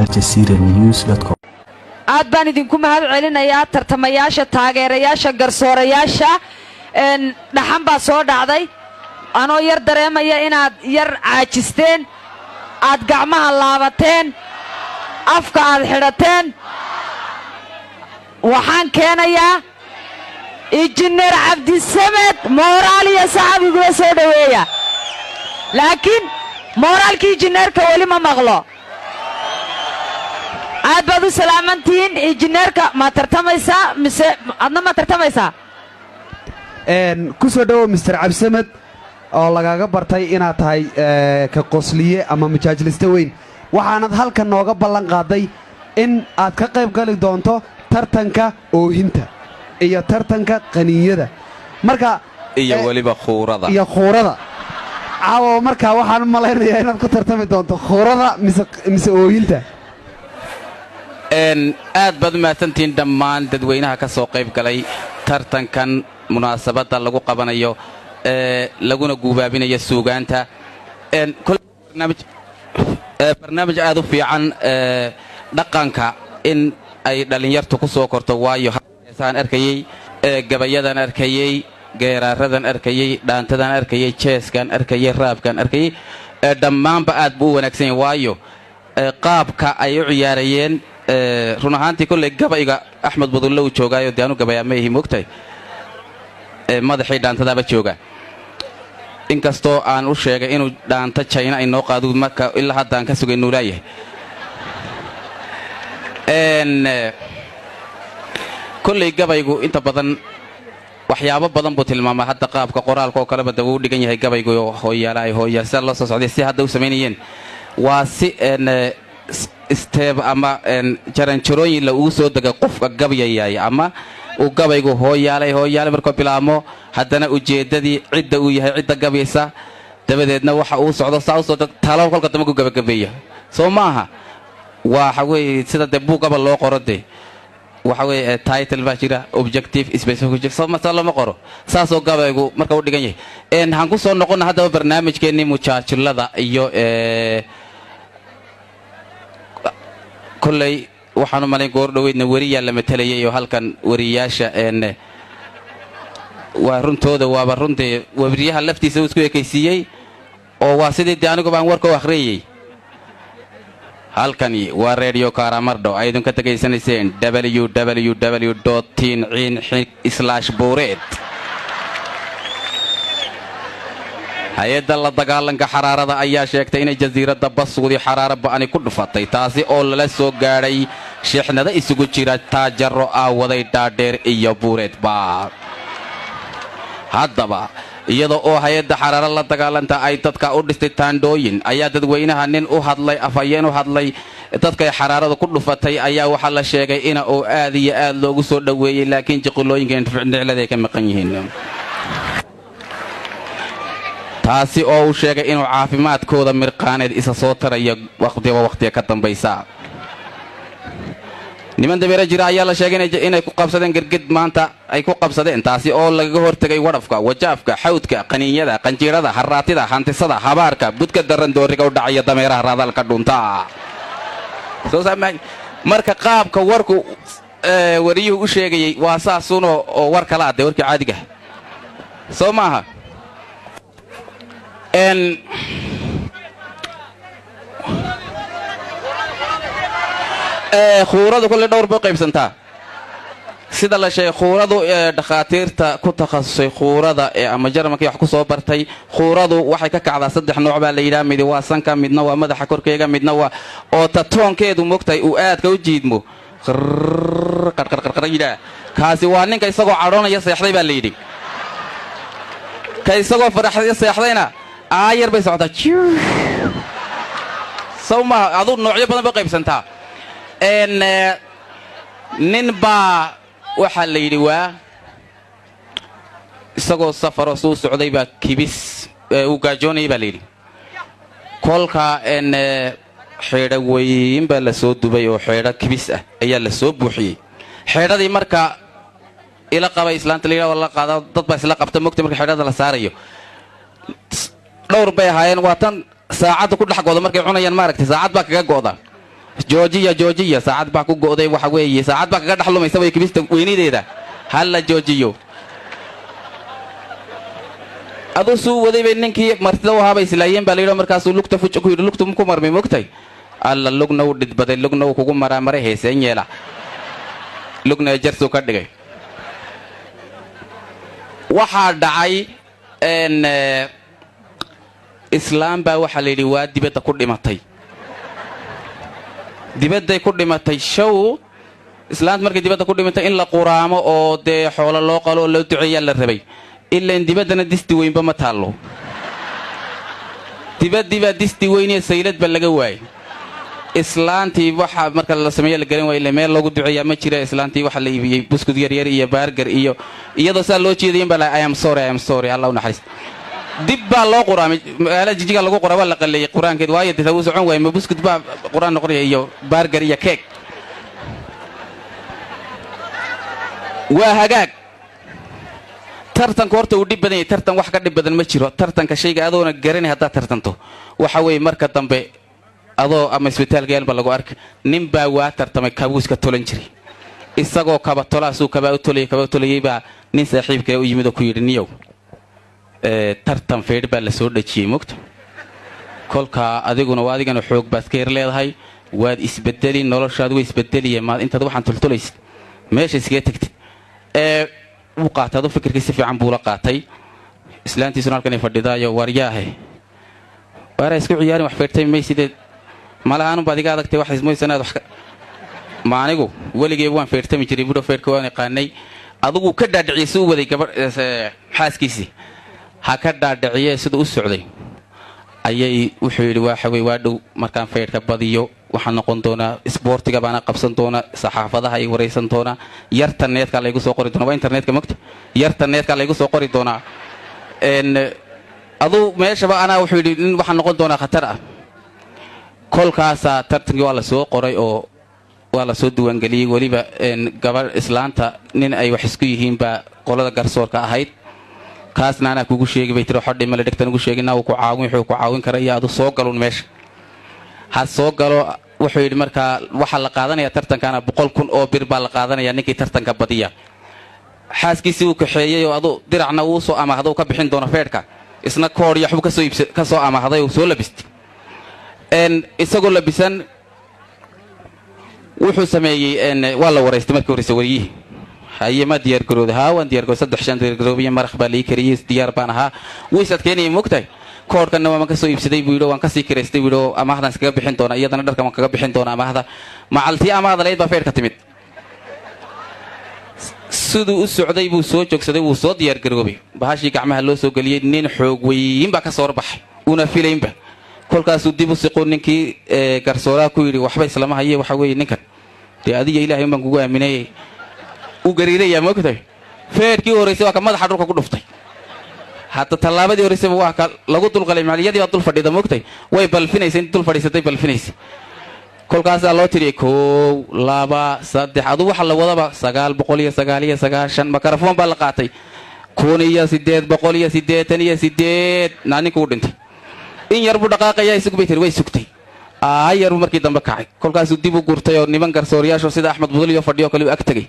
aljazeeranews.com aad baan idinku mahad celinayaa tartamayaasha taageerayaasha garsoorayaasha dhaxan baa soo dhacday anoo yar dareemaya inaad yar caajisteen aad gacmaha laabateen afka aad xidhateen waxaan keenayaa injineer cabdisamed mooraal iyo saxaabigula soo dhoweeya laakiin mooraalkii injineerka weli ma maqlo aad baad u salaamantihiin injineerka ma tartamaysaa mise adna ma tartamaysaa ku soo dhowow mister cabdisamed oo lagaga bartay inaad tahay ka qosliye ama majaajiliste weyn waxaanad halkan nooga ballan qaaday in aad ka qayb gali doonto tartanka oohinta iyo tartanka qaniinyada marka iyo weliba khuurada caawa markaa waxaan u malaynayaa inaad ku tartami doonto khuurada mise oohinta aad baad u mahadsantihiin dhammaan dadweynaha ka soo qayb galay tartankan munaasabadda lagu qabanayo laguna guubaabinayo suugaanta barnaamij aad u fiican dhaqanka in ay dhallinyartu ku soo korto waayo heesaan arkayey gabayadan arkayey geeraaradan arkayey dhaantadan arkayey jeeskan arkayey raabkan arkayey dhammaanba aad buu u wanaagsan yahay waayo qaabka ay u ciyaarayeen run ahaantii kolley gabayga axmed budulle uu joogaayo dee anu gabayaa ma ihi moogtahay madaxii dhaantadaaba jooga inkastoo aan u sheegay inuu dhaanta jayna ay noo qaadu marka ilaa haddaan ka sugay nuulaayahay kolley gabaygu inta badan waxyaabo badan buu tilmaamaa hadda qaabka qoraalka oo kaleba daba u dhigan yahay gabaygu hooyaal sida loo soo socday si hadda u samaynayeen waa si steeb ama jaranjarooyin la ugu soo dega qofka gabyayay ama uu gabaygu hooyaalay markuu bilaabmo haddana ujeeddadii cidda uu yahay cidda gabaysa dabadeedna waxa uu socdo saa u soo talo kolka dambe ku gabagabeeya soo maaha waxa weeye sida dee buugaba loo qoro dee waxa weeye title baa jira objective specific lama qoro saasoo gabaygu marka u dhigan yahay waxaan ku soo noqonna haddaba barnaamijkeennii mujaajilada iyo kolley waxaan u malayn goordhoweydna weriyaa la matalayay oo halkan weriyaasha waa runtooda waaba runtii weriyaha laftiisa uu isku ekaysiiyey oo waa sidii dee aniguba aan warka u akhriyayey halkani waa redio karamardho ay idinka tegaysanayseen www.tiinciin/buureed hay-adda la dagaalanka xaraarada ayaa sheegtay inay jasiiradda basuudi xaraaro ba'ani ku dhufatay taasi oo lala soo gaadhay sheexnada isugu jira taajaro aawaday dhaadheer iyo buureedba haddaba iyada oo hay-adda xaraaro la dagaalanta ay dadka u dhistay taandhooyin ayaa dadweynaha nin u hadlay afhayeen u hadlay dadkay xaraaradu ku dhufatay ayaa waxaa la sheegay ina uu aad iyo aad loogu soo dhoweeyey laakiin jiqilooyinkan ficnicladay ka maqan yihiin taasi oo uu sheegay inuu caafimaadkooda mirqaaneed isa soo tarayo waqtiga ka dambaysa niman dabeera jira ayaa la sheegay inay ku qabsadeen gargid maanta ay ku qabsadeen taasi oo lagaga hortegay wadhafka wajaafka xawdka qaniinyada qanjiirada haraatida hantisada habaarka budka darandooriga u dhacaya dameeraha raadalka dhunta marka qaabka warku wariyuhu u sheegayay waa saasuun oo war kala adee warkii caadiga soo maaha khuuradu kolley dhowr bay u qaybsantaa sida la sheegay khuuradu dhakhaatiirta ku takhasusay khuurada ama jarmalkii wax ku soo bartay khuuradu waxay ka kacdaa 3 nooc baa la yidhaha midi waa sanka midna waa madaxa korkeega midna waa oo tatoonkeedu mogtahay uu aadka u jiidmo qarqarqarqar yidhaa kaasi waa ninka isagoo cadhoonaya seexday baa la yidhi ka isagoo faraxaya seexdayna aayar bay socotaa sow maaha aduu noocyo badan bay u qaybsantaa nin baa waxaa la yidhi waa isagoo safaroo suu socday baa kibis uu gaajoonayay baa la yidhi kolka xeedho weyn baa la soo dubay oo xeedho kibis ah ayaa la soo buuxiyey xeedhadii marka ila qabay islaanta la yidhaha la qaada dad baa isla qabta mogta marka xeedhada la saarayo dhowr bay ahaayeen waa tan saacadda ku dhex go'da markay cunayaan maaragtay saacad baa kaga go'da joojiya saacad baa ku go'day waxa weeye saacad baa kaga dhaxlumaysa way kibista weynideeda hal joojiyo adoo soo waday bay ninkii martida u haabay islaayeen baa leeyahay markaas uu lugta fuj ku yiri lugtu ku marmay moogtay alla lugna u dhidbaday lugna uu kugu maray heeseen yeela lugna jarso ka dhigay waxa dhacay islaam baa waxa la yiri waa dibadda ku dhimatay dibadday ku dhimatay show islaam markay dibadda ku dhimatay in la quraamo oo de xoolo loo qalo loo duceeyo la rabay ilaa in dibaddana disti weynba ma taalo dibaddiba disti weynee saylad ba laga waayay islaantii waxa marka la sameeyo la garan waayay meel lagu duceeyaa ma jira islaantii waxa la iibiyay buskud yar yar iyo burger iyo iyadoo saa loo jeediyay baa I am sorry Allah u naxariis dib baa loo quraamay ala jijiga lagu qoraa la qalay quraankeed waayo dad uu socon waay ma buskud baa quraan noqonaya iyo burger iyo cake waa hagaag tartanka horta uu dib badan yahay tartan wax ka dib badan ma jiro tartanka shayga adoona garanay hadda tartanto waxa way marka dambe adoo ama isbitaalka yaalba lagu arkay nin baa waa tartamay kabuuska tolan jiray isagoo kaba tolaasuu kaba u tolay baa nin saaxiibka u yimid oo ku yiri niyow tartan feed baa la soo dhajiyay mugta kolka adiguna waa adigana xoog baad ka leedahay waad isbedeli noloshaadu way isbedeliyeen ma inta waxaan tultulays meesha iska tagtay uu qaatay fikirkiisa fiican buu la qaatay islaantiisuna halkan ay fadhidaayo wariyaahay waara isku ciyaarin wax feertay maysidee malahan baadiga adagtay wax ismoysanaad wax maanigu waligay waan feertami jiray budo feerka waan yaqaanay adigu ka dhaadhiciyay soo waday gabar xaaskiisii ha ka dhaadhiciyay sida u socday ayay wuxuu yiri waxa way waa dhow markaan feerka badiyo waxaan noqon doonaa isboortiga baana qabsan doonaa saxaafadaha ay wareysan doonaa yartaneedka la igu soo qori doonaa waa internetka magta yartaneedka la igu soo qori doonaa adu meeshaba ana wuxuu yiri waxaan noqon doonaa khatar ah kolkaasa tartankii waa la soo qoray oo waa la soo duwan galiyay waliba gabar islaanta nin ay wax isku yihiin ba qolada garsoorka ahayd kaasna ana kugu sheegay bay tiro xodhi ma la dhigtan ugu sheegina uu ku caawin kara iyo adu soo galun meesha ha soo galo wuxuu yiri marka waxa la qaadanaya tartankana 100,000 oo bir baa la qaadanaya ninkii tartanka badiya xaaskiisii uu kaxeeyay oo adu diracna uu soo amaahdo ka bixin doona feerka isna koor iyo xub ka soo amaahday oo soo labistay isagoo labisan wuxuu sameeyay waa la wareystay markii hore wariyay haye ma diyaar garooday waan diyaar garooday 3 diyaar garoobiye marx baa lii kariyay diyaar baan ahaa wiisad keenay mugtay koorkana waan ka soo iibsaday wiido waan ka sii kireystay wiido amaahdan iskaga bixin doona iyadana dharka waan kaga bixin doona amaahda macaltii amaahda leed baa feerka timid siduu u socday buu soo joogsaday wuu soo diyaar garoobay bahashii gacmaha loo soo galiyay nin xoog weyn baa ka soo baxay una filaynba kolkaasuu dib u siqo ninkii garsooraa ku yiri waxba islama hayay waxa weeye ninkan tii adiga ilaahay baan kugu aaminay u gariiraya moogtay feerkii horeysay waa ka madaxa dhulka ku dhuftay hatta talaabadii horeysay waa ka lagu dulqalay maaliyadii waa dul fadhida moogtay way balfinaysay dul fadhiisatay balfinaysay kolkaas loo tiriyay 1 2 3 adu waxa la wadaba 999 mikrofon baa la qaatay 1888 naaninku u dhintay in yar buu dhaqaaqaya isagu bay way sugtay yar markii dambe kacay kolkaas uu dib u gurtay oo niman garsoorayaasho sida Axmed Budul iyo fadhiyo kale ag tagay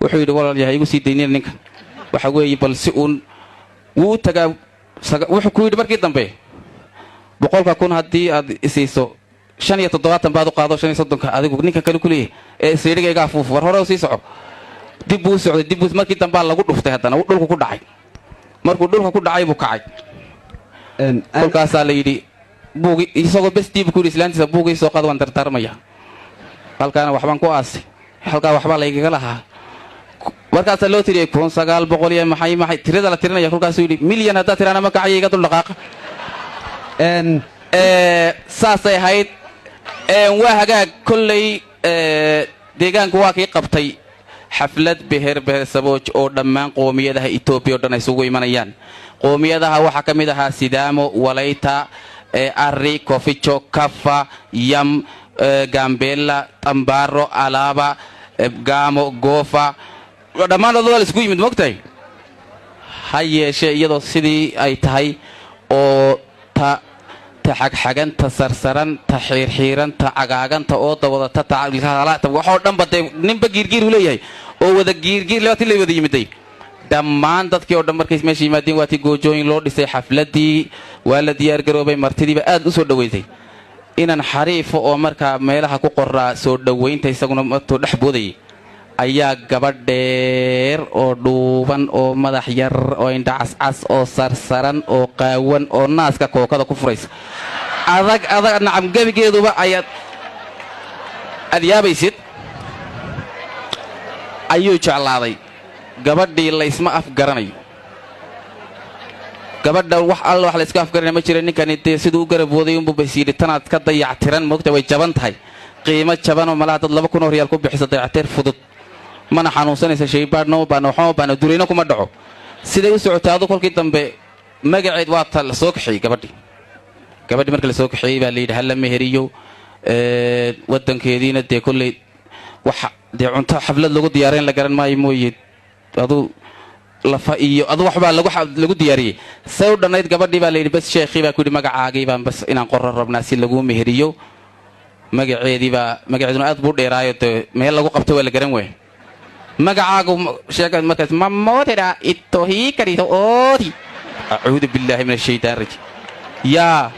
wuxuu yiri walaalayahay igu sii deyneen ninkan waxa weeye bal si uu tagaa wuxuu ku yiri markii dambe 100,000 hadii aad isiiso 75 baad u qaado 35 adigu ninka kale ku leeyahay ee seerigayga afuuf war hore u sii soco dib uu socday dib markii dambe lagu dhuftay hadana uu dhulka ku dhacay markuu dhulka ku dhacay buu kacay kolkaas la yiri buugi isagoo bestiib ku islaantiisa buugi soo qaad waan tartarmaya halkaana waxbaan ku aasay halka waxba la iga lahaa markaas loo tiriyay 1900 maxay tirada la tirinaya kolkaas uu yiri milyan hada tirana ma kacay iga dul dhaqaaqa saasay ahayd waa hagaag kullay deegaanku waa kii qabtay xaflad beher sabooj oo dhammaan qoomiyadaha Itoobiya oo dhan ay isugu imanayaan qoomiyadaha waxa kamid ahaa Sidaamo Walayta Arri Koficho Kafa Yam Gambela Tambaro Alaba Gamo Gofa dhammaan dadoo la isku yimid moogtay hayeeshe iyadoo sidii ay tahay oo ta xagxaganta sarsaran ta xiirxiiranta cagaaganta oo dawadata ta waxoo dhanba dee ninba giirgiir uu leeyahay oo wada giirgiir labaatii la wada yimiday dhammaan dadkii oo dhan markay meesha yimaadeen waatii goojooyin loo dhisay xafladii waa la diyaargaroobay martidiiba aad u soo dhowaysay inaan xariifo oo markaa meelaha ku qoraa soo dhowaynta isaguna martuu dhex boodayay ayaa gabadheer oo dhuuban oo madax yar oo indha cascas oo sarsaran oo qaawan oo naaska kookada ku furaysa adag nacam gebigeeduba ayaad yaabaysid ayuu jeclaaday gabadhii laysma afgaranayo gabadha wax alla wax layska afgaranaya ma jira ninkani dee siduu u garabooday unbuu baysyidhi tanaad ka dayactiran moogta way jaban tahay qiimo jabanoo malaha dad 2,000 oo riyaal ku bixisa dayactir fudud mana xanuunsanaysa shaybaadhno baana durayno kuma dhaco siday u socotay adu kolkii dambe magaceed waa ta la soo kaxeeyey gabadhii marka la soo kaxeeyey baa layidhi hala meheriyo waddankeediina dee kolley wax dee cunto xaflad lagu diyaarayn la garan maayo mooye adu lafa iyo adu waxbaa lagu diyaariyey say u dhannayd gabadhii baa layidhi bas sheekhii baa ku yidhi magacaagii baan bas inaan qoran rabnaa si laguu meheriyo magaceeduna aad buu dheeraayo dee meel lagu qabto waa la garan waaya magacaagu sheega markaas mamoodera itohii karito oodi acuudu billaahi min ashaytaan rajim yaa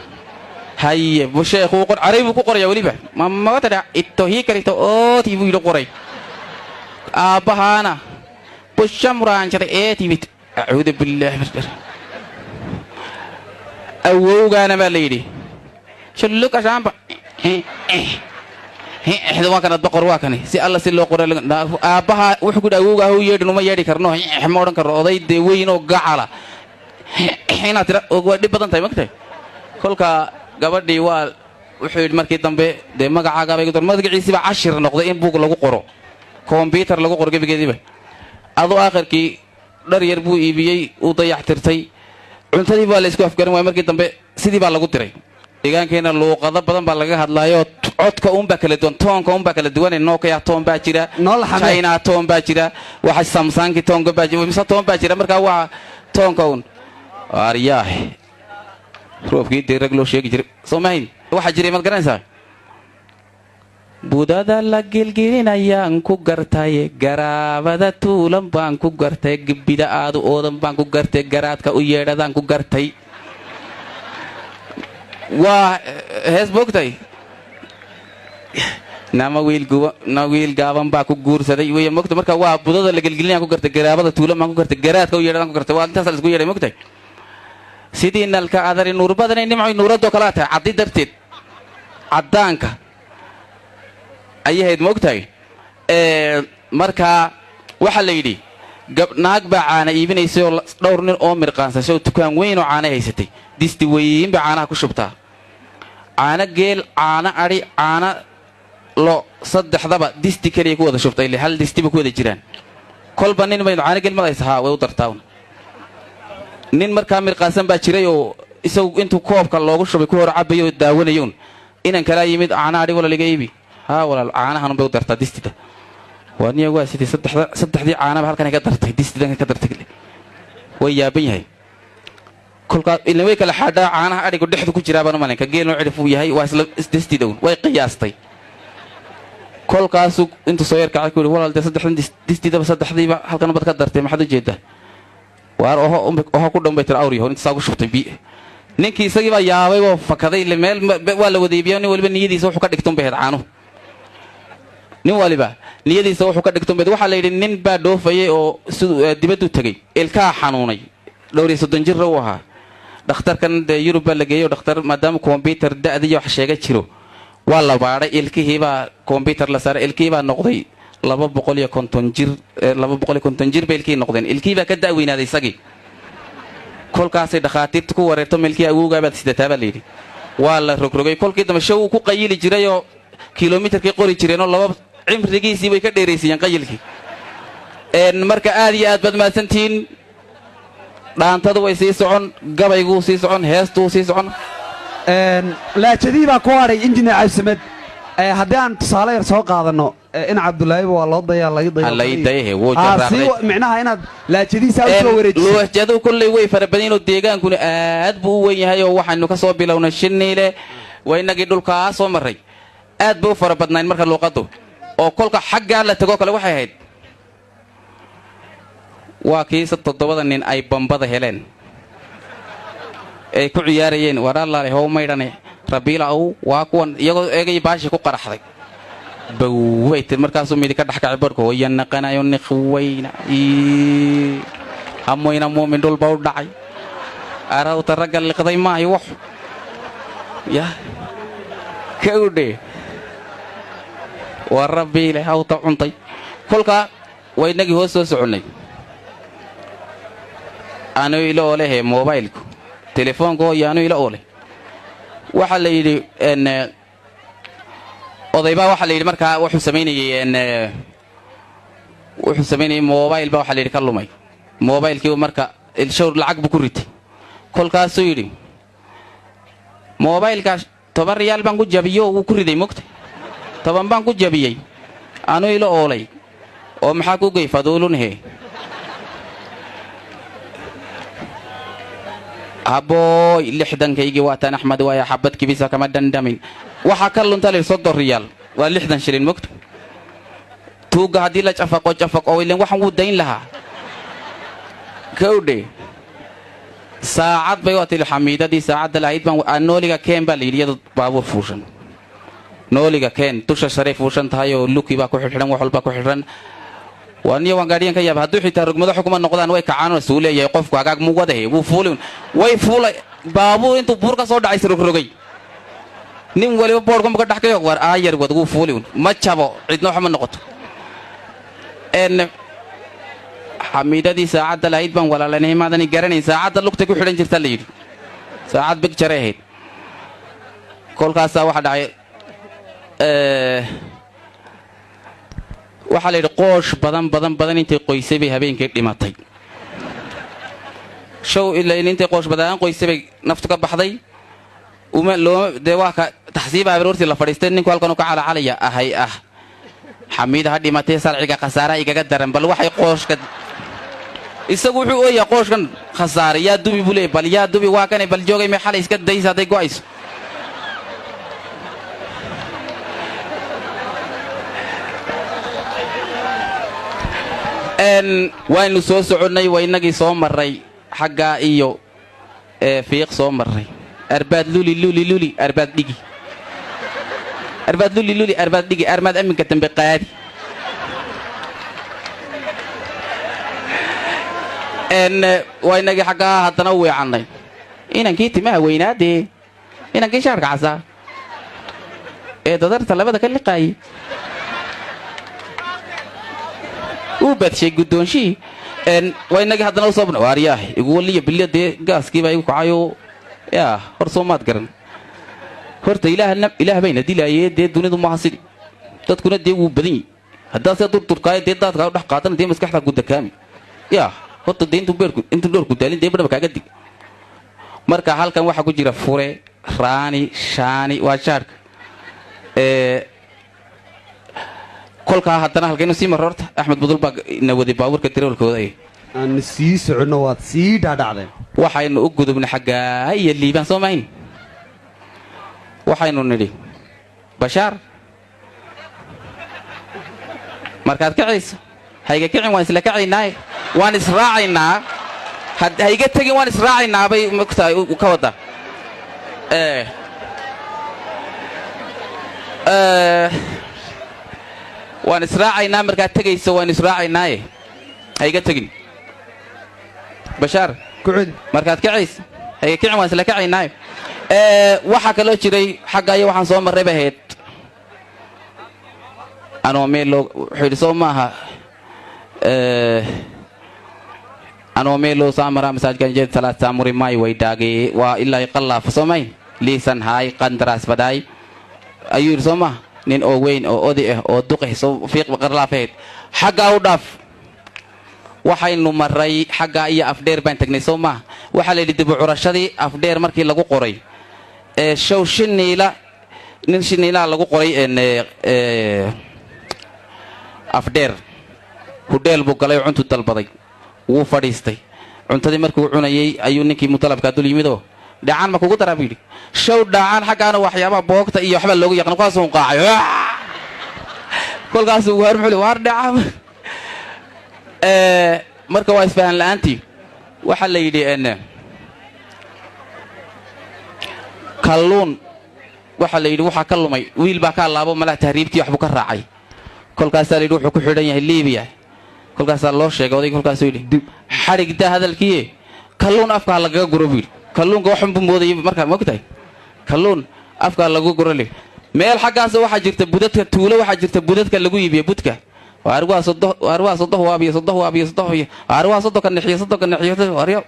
haye bu sheekhu carabi ku qoraya weliba mamoodera itohii karito oodi buu yidhi qoray aabbahaana bushamuraanjada eetibit acuudu billaahi min awowgaana baa la yidhi shulluqashaamba waa kanad boqor waa kani si alla si loo qoray aabbaha wuxuu ku awowga uu yeedhin uma yeedhi karno ma odhan karno oday dee weyn oo gacala inaad tira waa dhib badan tahay magtahay kolka gabadhii waa wuxuu yidhi markii dambe dee magacaagabay magaciisiiba cashir noqday in buug lagu qoro kombyutar lagu qoro gebigeediiba aduu aakhirkii dhar yar buu iibiyey uu dayactirtay cuntadii baa la isku afgaran waaya markii dambe sidii baa lagu diray deegaankeena luuqado badan baa laga hadlaayo codka unbaa kala duwan toonka unbaa kala duwan nokia toon baa jira china toon baa jira waxa samsangi toonka baa jira mise toon baa jira markaa waa toonka un aryaah roobkii dee rag loo sheegi jiray soo mahayn waxaa jiray maad garanaysaa budada la gelgelinayaan ku gartay garaabada tuulan baan ku gartay gibida aadu oodan baan ku gartay garaadka u yeedhadaan ku gartay waa hees boogtay nama wiil gaaban baa ku guursaday wey mogta marka waa budada la gelgelinayaan ku gartay garaabada tuulan baan ku gartay garaadka u yeedhadaan ku gartay waa intaas la isku yeedhay mogtay sidii nalka adari nuur badanay nimcoy nuuradoo kalaa tahay caddi darteed caddaanka ayahayd moogtahay markaa waxaa la yidhi naag baa caana iibinaysay oo dhowr nin oo mirqaansashay oo dukaan weyn oo caana haysatay disti weyn baa caanaha ku shubtaa caana geel caana adhi caana lo saddexdaba disti keliya ku wada shubtay ile hal distiba ku wada jiraan kolba nin bay caana geel madaysa haa way u dartaawn nin markaa mirqaansan baa jiray oo isagu intuu koobka loogu shubay ku hor cabayo daawanayoon inan kalaa yimid caana adhi wala liga iibi haa walaal caanahan bay u dartaa distida waaniya waa sidii saddexdii caanaba halkan ka dartay distidan ka dartay way yaaban yahay kolkaa ilaa way kala xadhaa caanaha adhigu dhexdu ku jiraabaan malinka geel noo cidhif uu yahay waa isla distidown way qiyaastay kolkaasu intuu soo yarkacay ku yidhi walaal dee saddexdan distidaba saddexdiiba halkan bad ka dartay maxaad u jeedaa waar oho ku dhan bay tira awriyaho inta saa ku shubtay ninkii isagii baa yaabay oo fakaday meel waa la wadeebiya nin waliba niyadiisa wuxuu ka dhigtun bay ahayd caanuhu nin waliba niyadiisa wuxuu ka dhigtun bay waxaa la yidhi nin baa dhoofayay oo siduu dibaddu tegey ilkaa xanuunay dhowr iyo 30 jir uu ahaa dhakhtarkan dee yurub baa la geeyey dhakhtar maadaama kombyutar da'diyo wax sheega jiro waa la baadhay ilkihii baa kombyutar la saaray ilkihii baa noqday 250 jir 250 jir bay ilkihii noqdeen ilkihii baa ka da'weynaaday isagii kolkaasay dhakhaatiirta ku wareerto meelkii awowgaa baad sidataa baa layidhi waa la rogrogay kolkii dambe show uu ku qayili jirayoo kilomitarkii qori jireenoo laba cimrigiisii bay ka dheeraysayeen qayilkii marka aad iyo aad baad mahadsantihiin dhaantadu way sii socon gabayguu sii socon heestuu sii socon laajadii baa ku hadhay injineer cabdisamed haddii aan tusaale yar soo qaadano in Cabdullaahi waa loo dayaa laga dayahay wuu jarraaqay micnaha inaad laajadiisa u soo wareejiso luuxjadu kulli way farabadinoo deegaankuna aad buu u weyn yahay oo waxaanu ka soo bilownay Shiniile waynagii dhulka soo maray aad buu farabadnayn marka luuqadu oo kolka xagga la tago kale waxay ahayd waa kiisa 7 nin ay bambada heleen ay ku ciyaarayeen waraalaale how maydhane rabiila oo waa kuwan iyagoo eegay baashi ku qaraxday bawayt markaas uu mid ka dhaxkacay barko yanaqanayo niqwayna amoyna muumin dul baw dhacay araw taragal liqday maayo wax ya kawde wa rabiila how ta cuntay kolka waynagi hoos soo soconay aanu ilo leeyahay mobilku telefoonko yaanu ila oole waxa la yiri odayba waxa la yiri marka wuxuu sameeyay mobile ba waxa la yiri ka lumay mobilkii marka ilshawr lacag bu ku ritay kolkaas uu yiri mobilka 10 riyaal baan ku jabiyo uu ku riday mugta 10 baan ku jabiyay aanu ila oolay oo maxaa ku geey faduulunhe أبو اللحدن كيجي واتن أحمد ويا حبت كبيسة كما دندمين وحكلون تالي صدر ريال واللحدن شرين مكت توجه هدي لا جفق أو اللي وحنا ودين لها كودي ساعات بيوت الحميدة دي ساعات العيد ما النوليجا كين باليد بابور فوشن نوليجا كين توش شريف فوشن تهايو لوكي باكو حرن وحول باكو حرن واني وانغاريان كيا بهدو حتى رغمدا حكومه نقدان way kacaano suuleeyay qofku agaag mu wadahay wuu fuulin way fuulay baabu intuu buurka soo dhacay rogrogay nin waliba boorka ma ka dhaxkayo war aayar wad wuu fuulin ma jabo cidna wax ma noqoto xamiidadii saacada lahayd baan walaalanay maadani garanay saacada lugta ku xidhan jirta la yiri saacad big jareeyd kolkaas waxa dhacay waxa la yiri qoosh badan intay qoysay bay habeenkii dhimatay show ilaa intay qoosh badan qoysay bay naftu ka baxday uma loo deewaaka taxsiib abaroorti la fadhiistay ninku halkan ka calacalaya ahay xamiid ha dhimatay sarciga khasaara igaga daran bal waxay qooshka isagu wuxuu ooyaa qooshkan khasaara yaa dubi bule bal yaa dubi waa kan bal joogay ma xalay iska daysa haday go'ayso وين سو سعودني وينغي سو مري حقا iyo fiiq soo maray arbaad luli arbaad digi armaad aminka dambe qaadi وينغي حقا hadana weecanay inankii timaha weynaade inankii shaarka casa dadarta labada ka liqay وبدشي قدونشي وينك هذا نوصبنا وارياه يقول لي بالله ده قاس كيف يوقعوا يا هرسومات قرن هرت إله بين دي لا يد دون ذو محاصيل تكون دي وبدني هذا سيدور تركاي دي ده تقول قاتل دي مسكحة قد كامل يا هرت دين تبرك أنت دور قدالين دي بدنا بكاجدي مركا حال كان واحد كجرا فوري راني شاني واشارك kolka hadana halkeen si marorta Axmed Budul baa nawaday baaburka tiroolkooda aan sii socono waad sii dhaadhacdeen waxaynu u gudubnay xagga ay liibaan Soomaaliin waxaynu nidhi Bashaar markaad kacayso hayga kicin waan isla kacaynaa waan israacaynaa hayga tagin waan israacaynaa bay magtaay ka wada waan israacaynaa markaad tagayso waan israacaynaa hayga tagin Bashaar kucid markaad kacayso hayga kicin waan isla kacaynaa waxa kale jiray xagga ay waxaan soo maray baheed anoo meelo xiriso maaha anoo meelo saamara masaajkan jeed salaad saamuri may way daagay waa ilaa qallaf Soomay liisan hay qandaraas baday ayuu Sooma nin oo weyn oo odi ah oo duqayso fiiq qarlaafeed xagga u dhaaf waxaynu maray xagga iyo afdheer baan tagnay Sooma waxa la yidhi dib u curashadii afdheer markii lagu qoray show Shiniila nin shiniilaa lagu qoray afdheer hudheel buu galay oo cuntu dalbaday wuu fadhiistay cuntadii markuu cunayay ayuu ninkii mutalabkaa dul yimidoo dhacaan ma kugu daraa buu yidhi show dhacaan xaggaana waxyaabaha boogta iyo waxba loogu yaqaan kolkaasuu qaacay kolkaasuu waar muxuu waar dhacaan marka waa isfahan la'aantii waxaa la yidhi kalluun waxaa la yidhi waxaa ka lumay wiil baa ka allaabo malaa tahriibtii waxbuu ka raacay kolkaasaa la yidhi wuxuu ku xidhan yahay liibiya kolkaasaa loo sheegay odayga kolkaasuu yidhi xadhigdaa hadalkiiye kalluun afkaa lagaga guro buu yidhi kalluunka waxunbuu moodayay markaa mogtahay kalluun afkaa lagu guro le meel xaggaas waxaa jirta budadka tuulo waxaa jirta budadka lagu iibiyo budka waarwaa sodoh waabiyo sodoh waabiyo sodoh waarwaa soddonka nixiyo soddonka nixiyo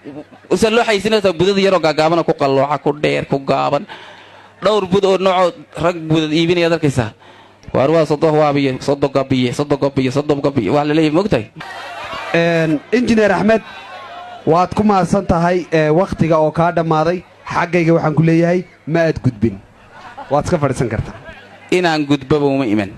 usan loo xaysinaysaa budad yaroo gaagaabana ku qallooca ku dheer ku gaaban dhowr bud oo noocoo rag budad iibinaya darkaysaa waarwaa sodoh waabiyo soddon gabiye soddon gabiye soddon gabiye waa laleeyahay mogtahay injineer axmed waad ku mahadsan tahay wakhtiga oo kaa dhammaaday xaggayga waxaan ku leeyahay ma aad gudbin waad iska fadhiisan kartaa inaan gudbaba uma iman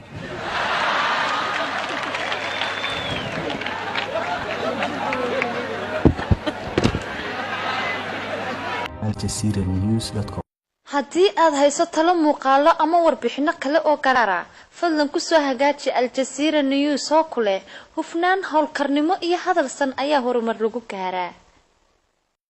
haddii aad hayso talo muuqaalo ama warbixino kale oo gaara fadlan ku soo hagaaji Al Jazeera News oo kule hufnaan howlkarnimo iyo hadalsan ayaa horumar lagu gaaraa.